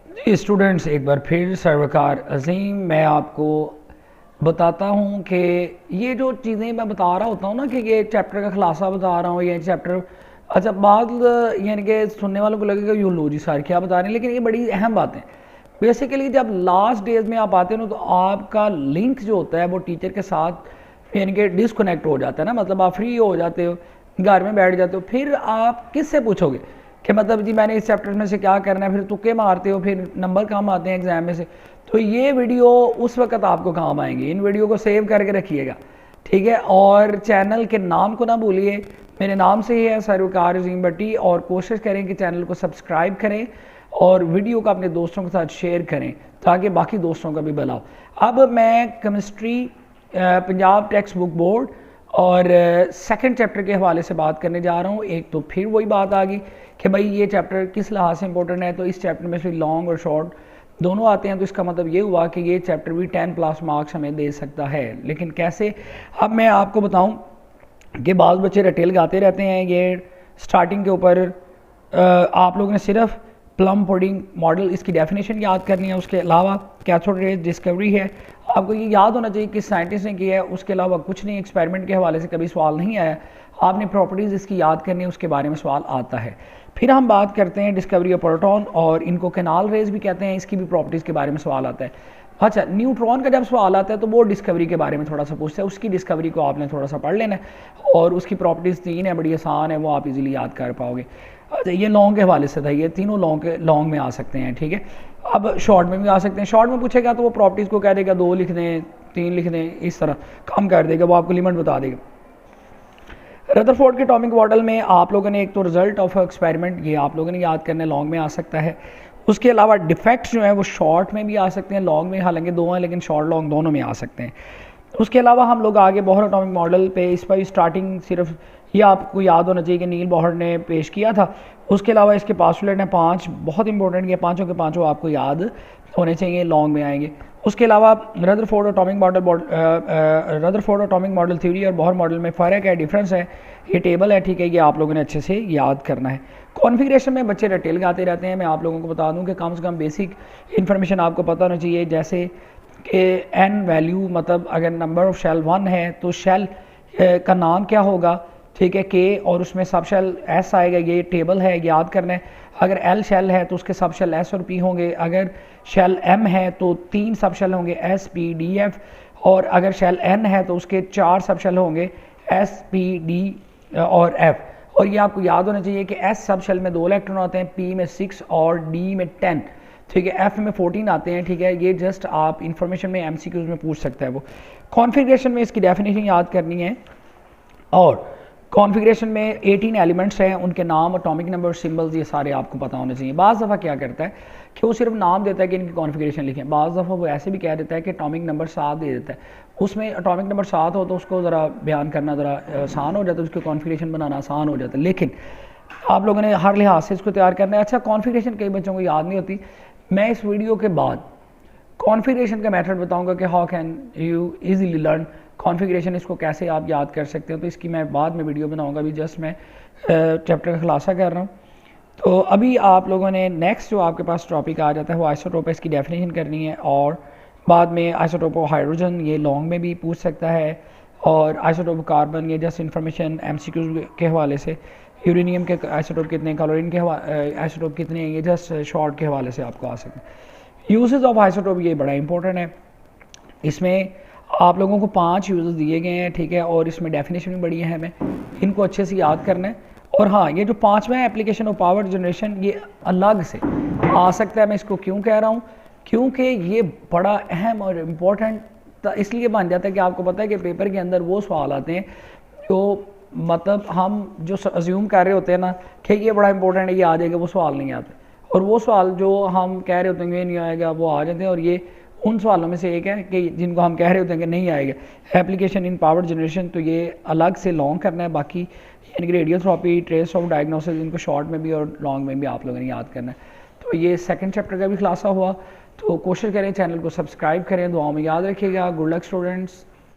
जी students, एक बार फिर सर्वकार अजीम मैं आपको बताता हूँ कि ये जो चीज़ें मैं बता रहा होता हूँ ना कि ये चैप्टर का खुलासा बता रहा हूँ, ये चैप्टर अच्छा बाद यानी कि सुनने वालों को लगेगा यू लो जी सर क्या बता रहे हैं, लेकिन ये बड़ी अहम बात है। बेसिकली जब लास्ट डेज में आप आते हो ना तो आपका लिंक जो होता है वो टीचर के साथ यानी कि डिसकनेक्ट हो जाता है ना, मतलब आप फ्री हो जाते हो, घर में बैठ जाते हो, फिर आप किससे पूछोगे कि मतलब जी मैंने इस चैप्टर में से क्या करना है, फिर तुक्के मारते हो, फिर नंबर कम आते हैं एग्जाम में से। तो ये वीडियो उस वक्त आपको काम आएंगे, इन वीडियो को सेव करके रखिएगा, ठीक है। और चैनल के नाम को ना भूलिए, मेरे नाम से ही है सर्वकार अजीम भट्टी, और कोशिश करें कि चैनल को सब्सक्राइब करें और वीडियो को अपने दोस्तों के साथ शेयर करें ताकि बाकी दोस्तों का भी भला हो। अब मैं chemistry Punjab text book board और सेकंड चैप्टर के हवाले से बात करने जा रहा हूँ। एक तो फिर वही बात आ गई कि भाई ये चैप्टर किस लिहाज से इंपॉर्टेंट है, तो इस चैप्टर में से लॉन्ग और शॉर्ट दोनों आते हैं, तो इसका मतलब ये हुआ कि ये चैप्टर भी 10+ मार्क्स हमें दे सकता है। लेकिन कैसे, अब मैं आपको बताऊं कि बाल बच्चे रटेल गाते रहते हैं। ये स्टार्टिंग के ऊपर आप लोगों ने सिर्फ प्लम पुडिंग मॉडल इसकी डेफिनेशन याद करनी है, उसके अलावा कैथोड रेज डिस्कवरी है, आपको ये याद होना चाहिए कि साइंटिस्ट ने किया है, उसके अलावा कुछ नहीं। एक्सपेरिमेंट के हवाले से कभी सवाल नहीं आया, आपने प्रॉपर्टीज़ इसकी याद करनी है, उसके बारे में सवाल आता है। फिर हम बात करते हैं डिस्कवरी ऑफ प्रोटॉन, और इनको कैनाल रेज भी कहते हैं, इसकी भी प्रॉपर्टीज़ के बारे में सवाल आता है। अच्छा, न्यूट्रॉन का जब सवाल आता है तो वो डिस्कवरी के बारे में थोड़ा सा पूछता है, उसकी डिस्कवरी को आपने थोड़ा सा पढ़ लेना है, और उसकी प्रॉपर्टीज़ 3 है, बड़ी आसान है, वो आप इजीली याद कर पाओगे। अच्छा, ये लॉन्ग के हवाले से था, ये तीनों लॉन्ग में आ सकते हैं, ठीक है। अब शॉर्ट में भी आ सकते हैं, शॉर्ट में पूछेगा तो वो प्रॉपर्टीज़ को कह देगा 2 लिख दें, 3 लिख दें, इस तरह कम कर देगा, वो आपको लिमिट बता देगा। रदरफोर्ड के एटॉमिक मॉडल में आप लोगों ने एक तो रिजल्ट ऑफ एक्सपेरिमेंट ये आप लोगों ने याद करना है, लॉन्ग में आ सकता है। उसके अलावा डिफेक्ट्स जो है वो शॉर्ट में भी आ सकते हैं, लॉन्ग में हालांकि 2 हैं लेकिन शॉर्ट लॉन्ग दोनों में आ सकते हैं। उसके अलावा हम लोग आगे बोहर एटॉमिक मॉडल पे, इस पर स्टार्टिंग सिर्फ ये आपको याद होना चाहिए कि नील बोहर ने पेश किया था। उसके अलावा इसके पास्टुलेट हैं 5 बहुत इंपॉर्टेंट, ये पाँचों के पाँचों आपको याद होने चाहिए, लॉन्ग में आएंगे। उसके अलावा रदरफोर्ड एटॉमिक मॉडल थ्योरी और बोहर मॉडल में फ़र्क है, डिफरेंस है, ये टेबल है, ठीक है, ये आप लोगों ने अच्छे से याद करना है। कॉन्फ़िगरेशन में बच्चे रटेल गाते रहते हैं, मैं आप लोगों को बता दूं कि कम से कम बेसिक इन्फॉर्मेशन आपको पता होना चाहिए, जैसे कि n वैल्यू, मतलब अगर नंबर ऑफ शेल 1 है तो शेल का नाम क्या होगा, ठीक है, के, और उसमें सब शेल एस आएगा, ये टेबल है, याद करना है। अगर एल शेल है तो उसके सब शेल एस और पी होंगे, अगर शेल एम है तो 3 सब शेल होंगे एस पी डी एफ, और अगर शेल एन है तो उसके 4 सब शेल होंगे एस पी डी और एफ। और ये आपको याद होना चाहिए कि एस सब शेल में 2 इलेक्ट्रॉन आते हैं, पी में 6 और डी में 10, ठीक है, एफ में 14 आते हैं, ठीक है। ये जस्ट आप इंफॉर्मेशन में एमसीक्यूज में पूछ सकता है वो। कॉन्फ़िगरेशन में इसकी डेफिनेशन याद करनी है, और कॉन्फ़िगरेशन में 18 एलिमेंट्स हैं, उनके नाम, एटॉमिक नंबर, सिंबल्स, ये सारे आपको पता होने चाहिए। बाज़ दफ़ा क्या करता है कि वो सिर्फ नाम देता है कि इनकी कॉन्फ़िगरेशन लिखें, बाज़ दफ़ा वो ऐसे भी कह देता है कि एटॉमिक नंबर 7 दे देता है, उसमें एटॉमिक नंबर 7 हो तो उसको ज़रा बयान करना ज़रा आसान हो जाता है, उसकी कॉन्फ़िगरेशन बनाना आसान हो जाता है, लेकिन आप लोगों ने हर लिहाज से इसको तैयार करना है। अच्छा, कॉन्फ़िगरेशन कई बच्चों को याद नहीं होती, मैं इस वीडियो के बाद कॉन्फ़िगरेशन का मेथड बताऊंगा कि how can you easily learn configuration, इसको कैसे आप याद कर सकते हो, तो इसकी मैं बाद में वीडियो बनाऊंगा, अभी जस्ट मैं चैप्टर का खुलासा कर रहा हूँ। तो अभी आप लोगों ने नेक्स्ट जो आपके पास टॉपिक आ जाता है वो आइसोटोप है, इसकी डेफिनेशन करनी है, और बाद में आइसोटोप ऑफ हाइड्रोजन, ये लॉन्ग में भी पूछ सकता है, और आइसोटोप कार्बन, ये जस्ट इन्फॉर्मेशन एमसीक्यूज के हवाले से। यूरेनियम के आइसोटोप कितने, क्लोरीन के आइसोटोप कितने हैं, ये जस्ट शॉर्ट के हवाले से आपको आ सकते हैं। यूजेस ऑफ आइसोटोप ये बड़ा इंपॉर्टेंट है, इसमें आप लोगों को 5 यूजेस दिए गए हैं, ठीक है, और इसमें डेफिनेशन भी बड़ी है, हमें इनको अच्छे से याद करना है। और हाँ, ये जो 5वां है एप्लीकेशन ऑफ पावर जनरेशन, ये अलग से आ सकता है। मैं इसको क्यों कह रहा हूँ, क्योंकि ये बड़ा अहम और इम्पोर्टेंट इसलिए बन जाता है कि आपको पता है कि पेपर के अंदर वो सवाल आते हैं जो मतलब हम जो अज्यूम कर रहे होते हैं ना कि ये बड़ा इंपॉर्टेंट है, ये आ जाएगा, वो सवाल नहीं आते, और वो सवाल जो हम कह रहे होते हैं ये नहीं आएगा, वो आ जाते हैं, और ये उन सवालों में से एक है कि जिनको हम कह रहे होते हैं कि नहीं आएगा। एप्लीकेशन इन पावर जनरेशन, तो ये अलग से लॉन्ग करना है, बाकी यानी कि रेडियोथेरेपी, ट्रेस ऑफ डायग्नोसिस, इनको शॉर्ट में भी और लॉन्ग में भी आप लोगों ने याद करना है। तो ये सेकंड चैप्टर का भी खुलासा हुआ, तो कोशिश करें चैनल को सब्सक्राइब करें, दुआओं में याद रखिएगा। Good luck students.